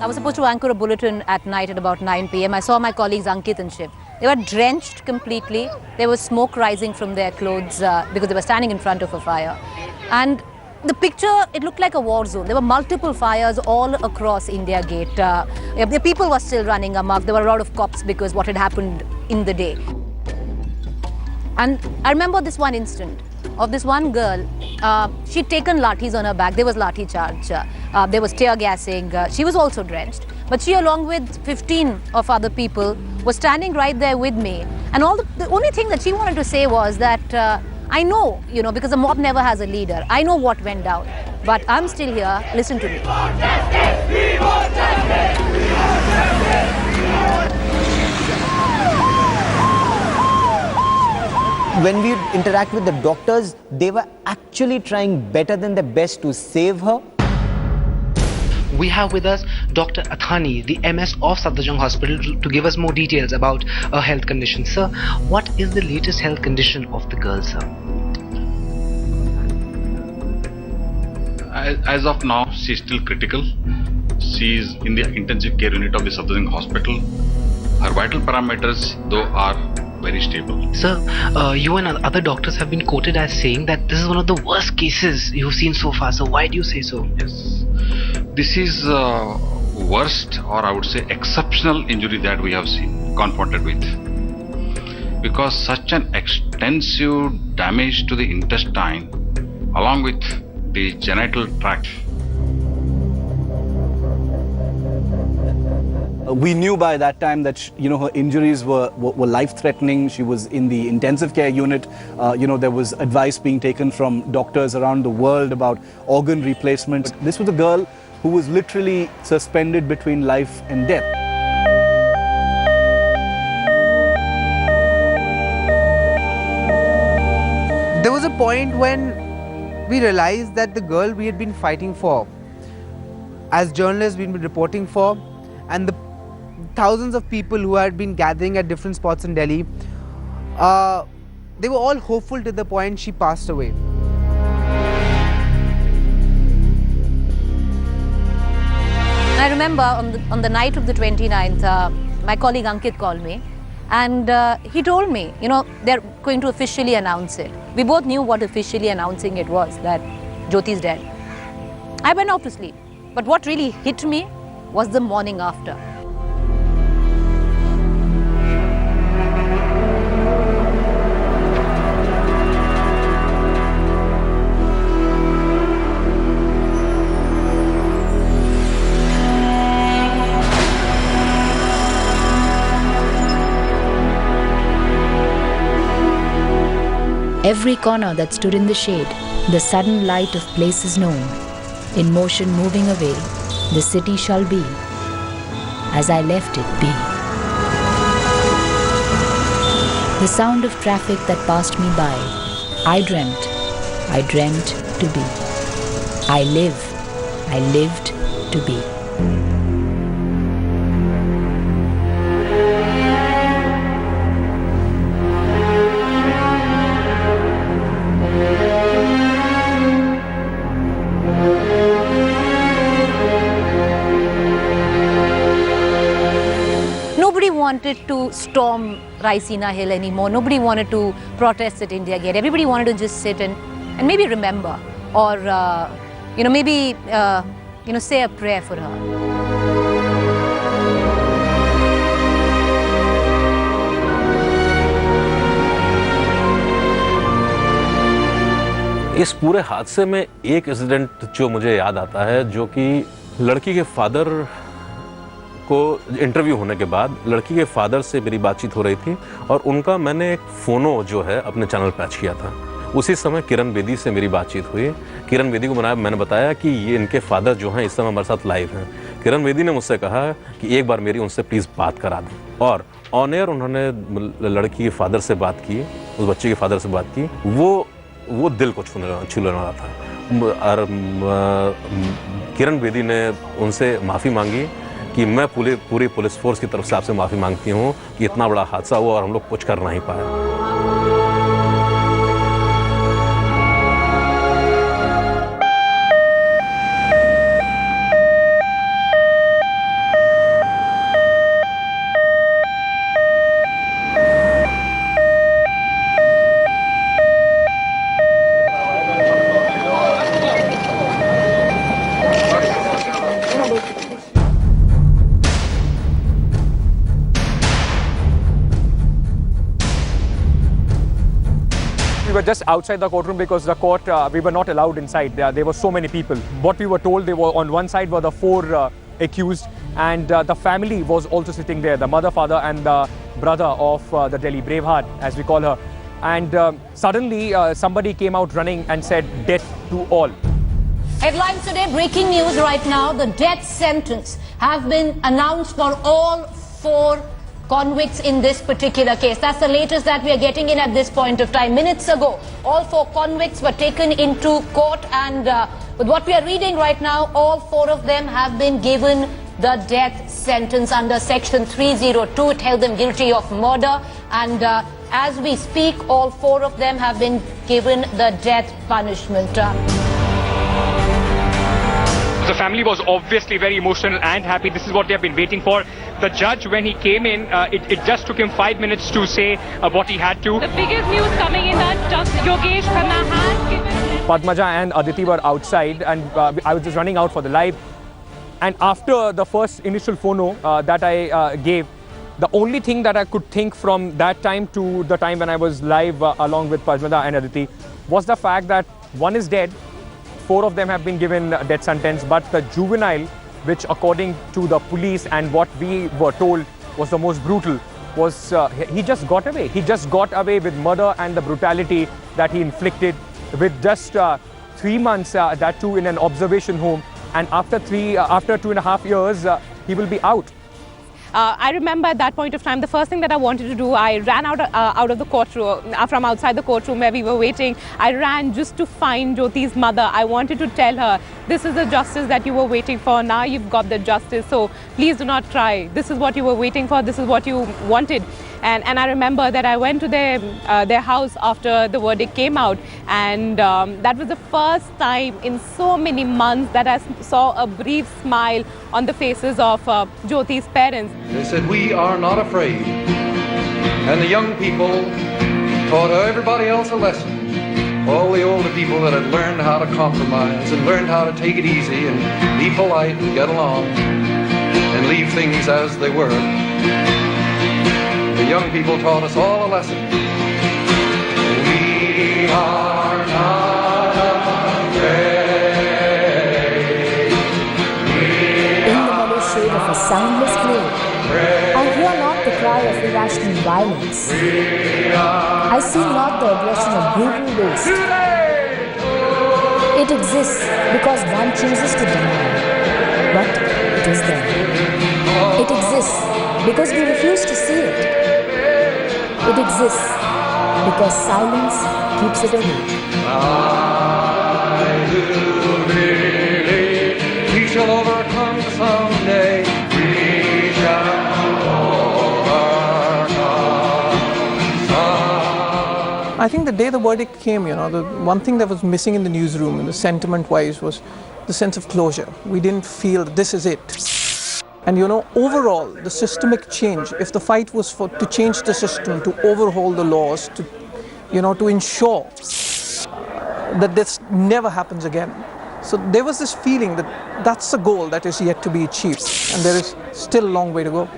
I was supposed to anchor a bulletin at night at about 9 p.m. I saw my colleagues Ankit and Shiv. They were drenched completely. There was smoke rising from their clothes because they were standing in front of a fire. And the picture, it looked like a war zone. There were multiple fires all across India Gate. The people were still running amok. There were a lot of cops because what had happened in the day. And I remember this one instant of this one girl. She'd taken lathis on her back. There was lathi charge. There was tear gassing. She was also drenched. But she, along with 15 of other people, was standing right there with me. And the only thing that she wanted to say was that I know, because the mob never has a leader. I know what went down. But I'm still here. Listen to me. We want justice! We want justice! We want justice! When we interact with the doctors, they were actually trying better than their best to save her. We have with us Dr. Athani, the MS of Safdarjung Hospital, to give us more details about her health condition. Sir, what is the latest health condition of the girl, sir? As of now, she is still critical. She is in the intensive care unit of the Safdarjung Hospital. Her vital parameters, though, are very stable. Sir, you and other doctors have been quoted as saying that this is one of the worst cases you've seen so far. So why do you say so? Yes. This is worst, or I would say exceptional injury that we have seen, confronted with. Because such an extensive damage to the intestine, along with the genital tract. We knew by that time that her injuries were life-threatening. She was in the intensive care unit. There was advice being taken from doctors around the world about organ replacement. This was a girl who was literally suspended between life and death. There was a point when we realized that the girl we had been fighting for, as journalists we'd been reporting for, and the thousands of people who had been gathering at different spots in Delhi, they were all hopeful to the point she passed away. I remember on the night of the 29th, my colleague Ankit called me and he told me, they're going to officially announce it. We both knew what officially announcing it was, that Jyoti's dead. I went off to sleep. But what really hit me was the morning after. Every corner that stood in the shade, the sudden light of places known, in motion moving away, the city shall be, as I left it be. The sound of traffic that passed me by, I dreamt to be. I lived to be. Nobody wanted to storm Raisina Hill anymore. Nobody wanted to protest at India Gate. Everybody wanted to just sit and maybe remember, or maybe say a prayer for her. इस पूरे हादसे में एक incident जो मुझे याद आता है, जो कि लड़की के फादर को इंटरव्यू होने के बाद लड़की के फादर से मेरी बातचीत हो रही थी और उनका मैंने एक फोनो जो है अपने चैनल पे अटैच किया था। उसी समय किरण बेदी से मेरी बातचीत हुई। किरण बेदी को मैंने बताया कि ये इनके फादर जो हैं इस समय हमारे साथ लाइव हैं। किरण बेदी ने मुझसे कहा कि एक बार मेरी उनसे प्लीज़ बात करा दें, और ऑन एयर उन्होंने लड़की के फादर से बात की, उस बच्चे के फादर से बात की। वो दिल को छू लेने वाला था। और किरण बेदी ने उनसे माफ़ी मांगी कि मैं पूरी पुलिस फोर्स की तरफ से आपसे माफ़ी मांगती हूँ कि इतना बड़ा हादसा हुआ और हम लोग कुछ कर नहीं पाए। were just outside the courtroom because the court, we were not allowed inside. There were so many people. What we were told, they were on one side were the 4 accused, and the family was also sitting there, the mother, father and the brother of the Delhi Braveheart, as we call her. And suddenly somebody came out running and said, "Death to all." Headlines today, breaking news right now. The death sentence have been announced for all 4 convicts in this particular case. That's the latest that we are getting in at this point of time. Minutes ago, all 4 convicts were taken into court, and with what we are reading right now, all 4 of them have been given the death sentence under section 302. It held them guilty of murder, and as we speak, all 4 of them have been given the death punishment. The family was obviously very emotional and happy. This is what they have been waiting for. The judge, when he came in, it just took him 5 minutes to say what he had to. The biggest news coming in that Yogesh Khanna has given... Padmaja and Aditi were outside, and I was just running out for the live. And after the first initial phono that I gave, the only thing that I could think from that time to the time when I was live along with Padmaja and Aditi was the fact that one is dead. 4 of them have been given a death sentence, but the juvenile, which according to the police and what we were told was the most brutal, was he just got away. He just got away with murder and the brutality that he inflicted with just 3 months, that too in an observation home. And after 2.5 years, he will be out. I remember at that point of time, the first thing that I wanted to do, I ran out of the courtroom, from outside the courtroom where we were waiting. I ran just to find Jyoti's mother. I wanted to tell her, this is the justice that you were waiting for. Now you've got the justice, so please do not cry. This is what you were waiting for. This is what you wanted. And I remember that I went to their house after the verdict came out, and that was the first time in so many months that I saw a brief smile on the faces of Jyoti's parents. They said, "We are not afraid." And the young people taught everybody else a lesson. All the older people that had learned how to compromise and learned how to take it easy and be polite and get along and leave things as they were. The young people taught us all a lesson. We are not afraid. In the mellow shade of a soundless grave, I hear not the cry of irrational violence. I see not the aggression of brutal waste. It exists because one chooses to deny, but it is there. It exists because we refuse to see it. It exists because silence keeps it away. I do believe we shall overcome someday. We shall overcome. I think the day the verdict came, the one thing that was missing in the newsroom and the sentiment-wise was the sense of closure. We didn't feel this is it. And overall, the systemic change, if the fight was to change the system, to overhaul the laws, to ensure that this never happens again. So there was this feeling that that's the goal that is yet to be achieved, and there is still a long way to go.